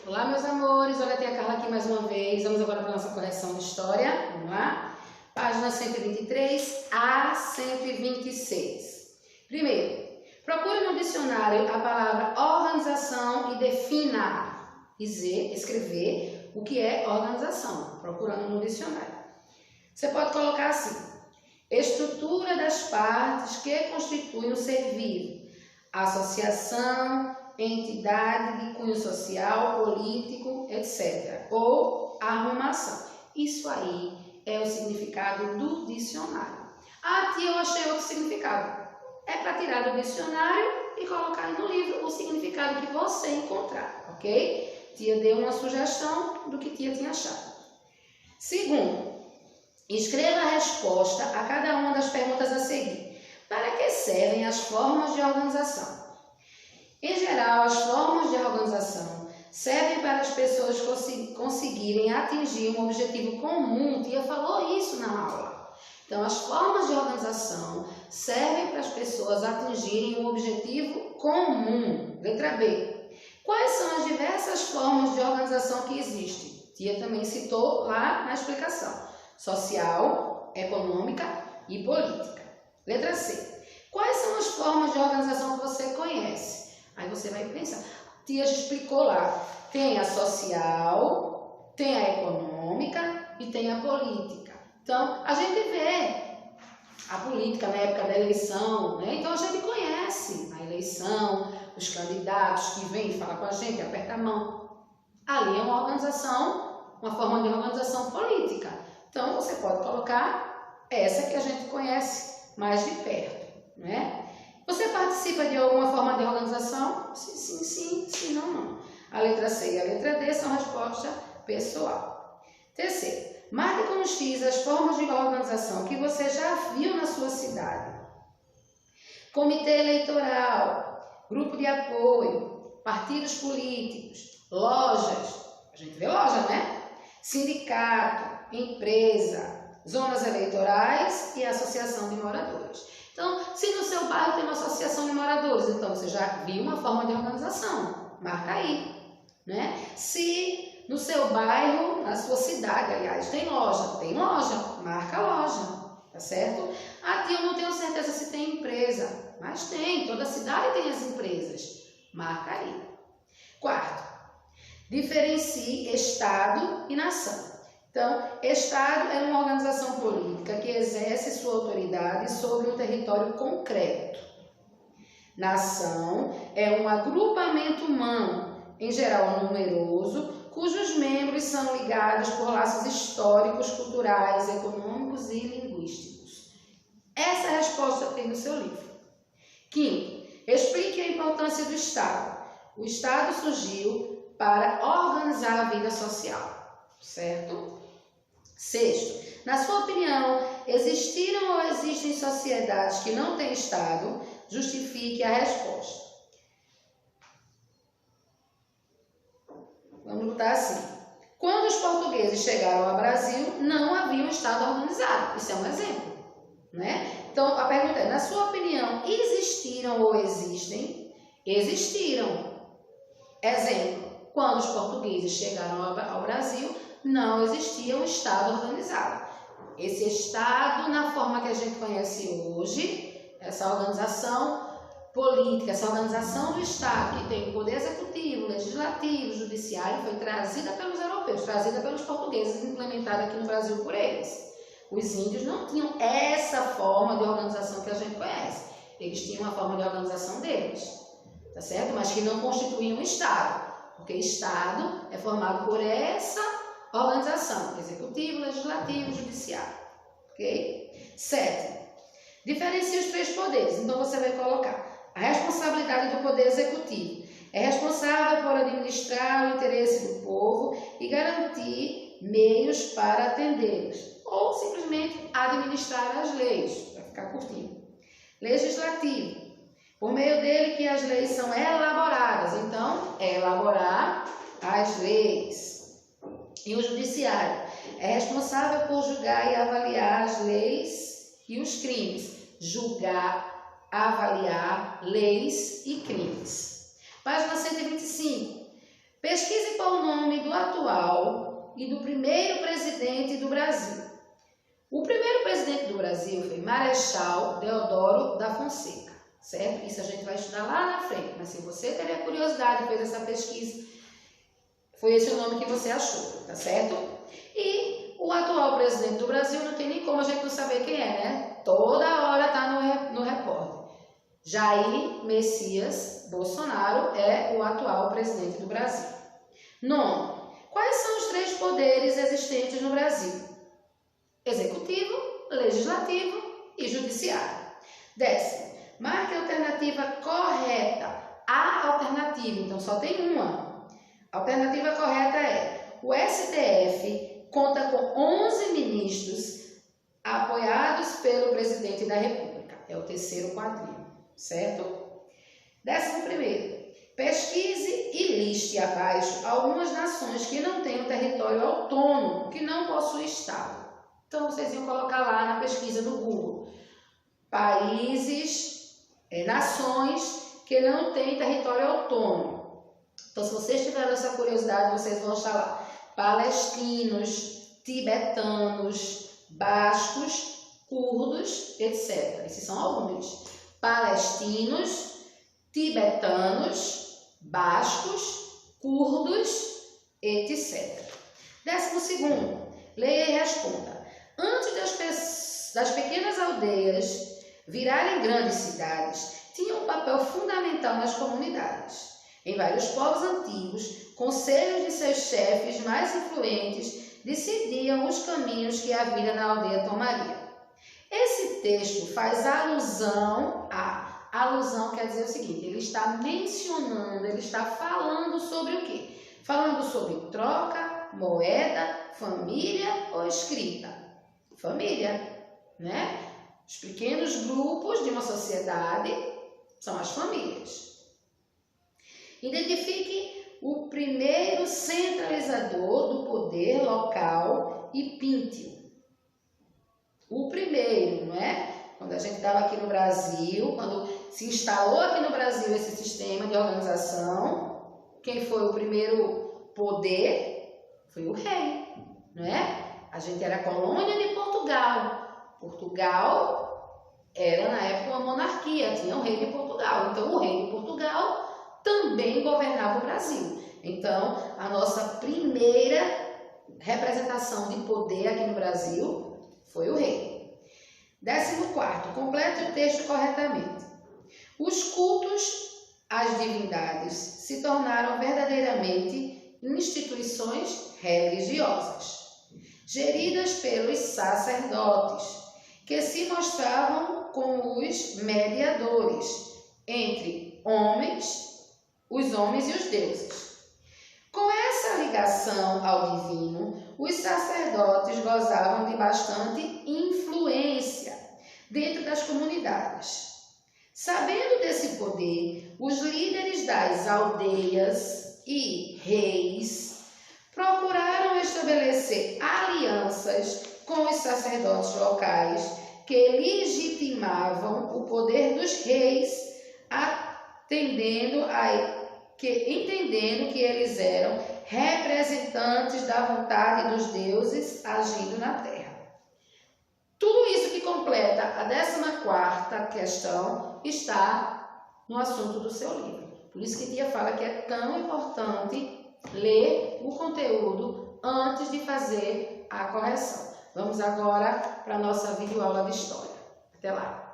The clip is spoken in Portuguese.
Olá, meus amores, olha, tem a Carla aqui mais uma vez. Vamos agora para a nossa correção de história. Vamos lá? Página 123 a 126. Primeiro, procure no dicionário a palavra organização e defina. Escrever o que é organização, procurando no dicionário. Você pode colocar assim: estrutura das partes que constituem um ser vivo, associação, entidade de cunho social, político, etc. Ou arrumação. Isso aí é o significado do dicionário. Ah, tia, eu achei outro significado. É para tirar do dicionário e colocar aí no livro o significado que você encontrar, ok? Tia deu uma sugestão do que tia tinha achado. Segundo, escreva a resposta a cada uma das perguntas a seguir. Para que servem as formas de organização? Em geral, as formas de organização servem para as pessoas conseguirem atingir um objetivo comum. Tia falou isso na aula. Então, as formas de organização servem para as pessoas atingirem um objetivo comum. Letra B. Quais são as diversas formas de organização que existem? Tia também citou lá na explicação: social, econômica e política. Letra C. Quais são as formas de organização que você conhece? Aí você vai pensar, tia já explicou lá, tem a social, tem a econômica e tem a política. Então, a gente vê a política na época da eleição, né? Então a gente conhece a eleição, os candidatos que vêm falar com a gente, aperta a mão. Ali é uma organização, uma forma de organização política. Então, você pode colocar essa que a gente conhece mais de perto, né? Você participa de alguma forma de organização? Sim, não. A letra C e a letra D são resposta pessoal. Terceiro, marque com X as formas de organização que você já viu na sua cidade. Comitê eleitoral, grupo de apoio, partidos políticos, lojas, a gente vê loja, né? Sindicato, empresa, zonas eleitorais e associação de moradores. Então, se no seu bairro tem uma associação de moradores, então você já viu uma forma de organização, marca aí, né? Se no seu bairro, na sua cidade, aliás, tem loja, marca a loja, tá certo? Aqui eu não tenho certeza se tem empresa, mas tem, toda cidade tem as empresas, marca aí. Quarto, diferencie Estado e nação. Então, Estado é uma organização política que exerce sua autoridade sobre um território concreto. Nação é um agrupamento humano, em geral numeroso, cujos membros são ligados por laços históricos, culturais, econômicos e linguísticos. Essa resposta tem no seu livro. Quinto, explique a importância do Estado. O Estado surgiu para organizar a vida social, certo? Sexto, na sua opinião, existiram ou existem sociedades que não têm Estado? Justifique a resposta. Vamos botar assim: quando os portugueses chegaram ao Brasil, não havia um Estado organizado. Isso é um exemplo, né? Então, a pergunta é: na sua opinião, existiram ou existem? Existiram. Exemplo: quando os portugueses chegaram ao Brasil, não existia um Estado organizado. Esse Estado, na forma que a gente conhece hoje, essa organização política, essa organização do Estado, que tem o poder executivo, legislativo, judiciário, foi trazida pelos europeus, trazida pelos portugueses, implementada aqui no Brasil por eles. Os índios não tinham essa forma de organização que a gente conhece. Eles tinham uma forma de organização deles, tá certo? Mas que não constituía um Estado, porque Estado é formado por essa organização: executivo, legislativo, judiciário. Ok? 7. Diferencie os três poderes. Então, você vai colocar a responsabilidade do poder executivo. É responsável por administrar o interesse do povo e garantir meios para atendê-los. Ou, simplesmente, administrar as leis. Vai ficar curtinho. Legislativo. Por meio dele que as leis são elaboradas. Então, elaborar as leis. E o judiciário é responsável por julgar e avaliar as leis e os crimes. Julgar, avaliar leis e crimes. Página 125. Pesquise qual o nome do atual e do primeiro presidente do Brasil. O primeiro presidente do Brasil foi Marechal Deodoro da Fonseca, certo? Isso a gente vai estudar lá na frente, mas se você teria curiosidade, fez essa pesquisa, foi esse o nome que você achou, tá certo? E o atual presidente do Brasil não tem nem como a gente não saber quem é, né? Toda hora tá no repórter. Jair Messias Bolsonaro é o atual presidente do Brasil. 9. Quais são os 3 poderes existentes no Brasil? Executivo, Legislativo e Judiciário. 10. Marque a alternativa correta. A alternativa, então só tem uma. A alternativa correta é: o STF conta com 11 ministros apoiados pelo presidente da República. É o terceiro quadrinho, certo? 11. Pesquise e liste abaixo algumas nações que não têm um território autônomo, que não possuem Estado. Então, vocês iam colocar lá na pesquisa do Google: países, nações que não têm território autônomo. Então, se vocês tiverem essa curiosidade, vocês vão achar lá: palestinos, tibetanos, bascos, curdos, etc. Esses são alguns: palestinos, tibetanos, bascos, curdos, etc. 12. Leia e responda. Antes das pequenas aldeias virarem grandes cidades, tinham um papel fundamental nas comunidades. Em vários povos antigos, conselhos de seus chefes mais influentes decidiam os caminhos que a vida na aldeia tomaria. Esse texto faz alusão a... Alusão quer dizer o seguinte: ele está mencionando, ele está falando sobre o quê? Falando sobre troca, moeda, família ou escrita? Família, né? Os pequenos grupos de uma sociedade são as famílias. Identifique o primeiro centralizador do poder local e pinte-o. O primeiro, não é? Quando a gente estava aqui no Brasil, quando se instalou aqui no Brasil esse sistema de organização, quem foi o primeiro poder? Foi o rei, não é? A gente era colônia de Portugal. Portugal era, na época, uma monarquia, tinha um rei de Portugal. Então, o rei de Portugal também governava o Brasil. Então, a nossa primeira representação de poder aqui no Brasil foi o rei. 14. Complete o texto corretamente. Os cultos às divindades se tornaram verdadeiramente instituições religiosas, geridas pelos sacerdotes, que se mostravam como os mediadores entre os homens e os deuses. Com essa ligação ao divino, os sacerdotes gozavam de bastante influência dentro das comunidades. Sabendo desse poder, os líderes das aldeias e reis procuraram estabelecer alianças com os sacerdotes locais que legitimavam o poder dos reis, entendendo que eles eram representantes da vontade dos deuses agindo na terra. Tudo isso que completa a 14ª questão está no assunto do seu livro. Por isso que Tia fala que é tão importante ler o conteúdo antes de fazer a correção. Vamos agora para a nossa videoaula de história. Até lá!